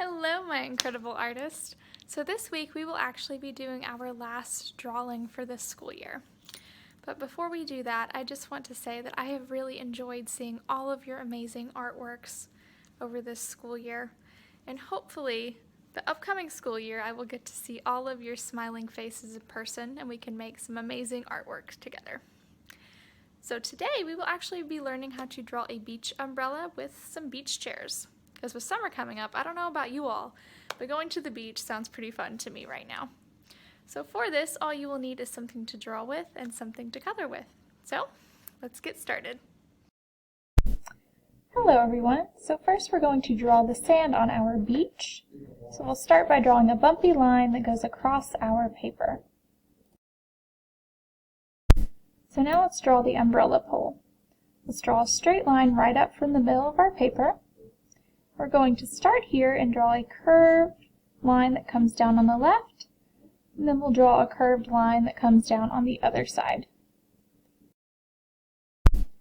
Hello, my incredible artist. So this week we will actually be doing our last drawing for this school year. But before we do that, I just want to say that I have really enjoyed seeing all of your amazing artworks over this school year. And hopefully, the upcoming school year, I will get to see all of your smiling faces in person and we can make some amazing artwork together. So today we will actually be learning how to draw a beach umbrella with some beach chairs. Because with summer coming up, I don't know about you all, but going to the beach sounds pretty fun to me right now. So for this, all you will need is something to draw with and something to color with. So let's get started. Hello everyone. So first we're going to draw the sand on our beach. So we'll start by drawing a bumpy line that goes across our paper. So now let's draw the umbrella pole. Let's draw a straight line right up from the middle of our paper. We're going to start here and draw a curved line that comes down on the left, and then we'll draw a curved line that comes down on the other side.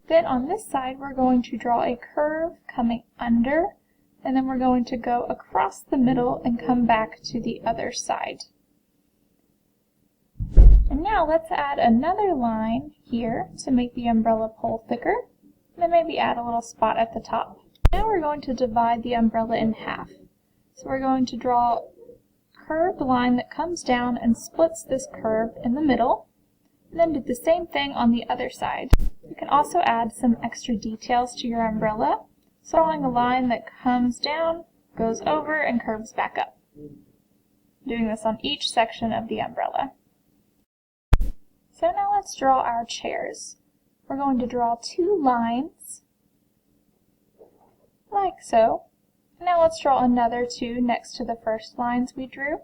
Then on this side we're going to draw a curve coming under, and then we're going to go across the middle and come back to the other side. And now let's add another line here to make the umbrella pole thicker, and then maybe add a little spot at the top. Now we're going to divide the umbrella in half. So we're going to draw a curved line that comes down and splits this curve in the middle, and then do the same thing on the other side. You can also add some extra details to your umbrella, so drawing a line that comes down, goes over, and curves back up. Doing this on each section of the umbrella. So now let's draw our chairs. We're going to draw two lines, like so. Now let's draw another two next to the first lines we drew,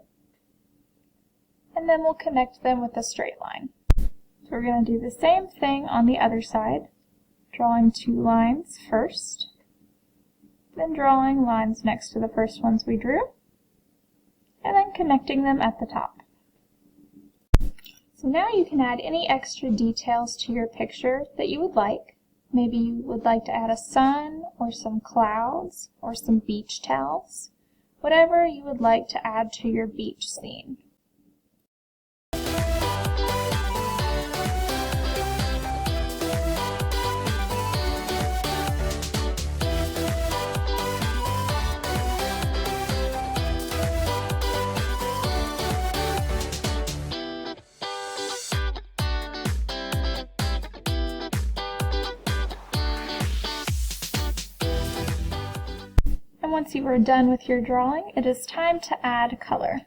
and then we'll connect them with a straight line. So we're going to do the same thing on the other side, drawing two lines first, then drawing lines next to the first ones we drew, and then connecting them at the top. So now you can add any extra details to your picture that you would like. Maybe you would like to add a sun, or some clouds, or some beach towels. Whatever you would like to add to your beach scene. And once you are done with your drawing, it is time to add color.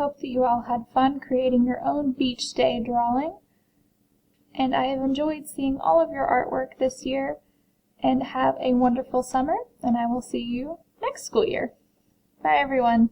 hope that you all had fun creating your own beach day drawing. And I have enjoyed seeing all of your artwork this year. And have a wonderful summer, and I will see you next school year. Bye, everyone.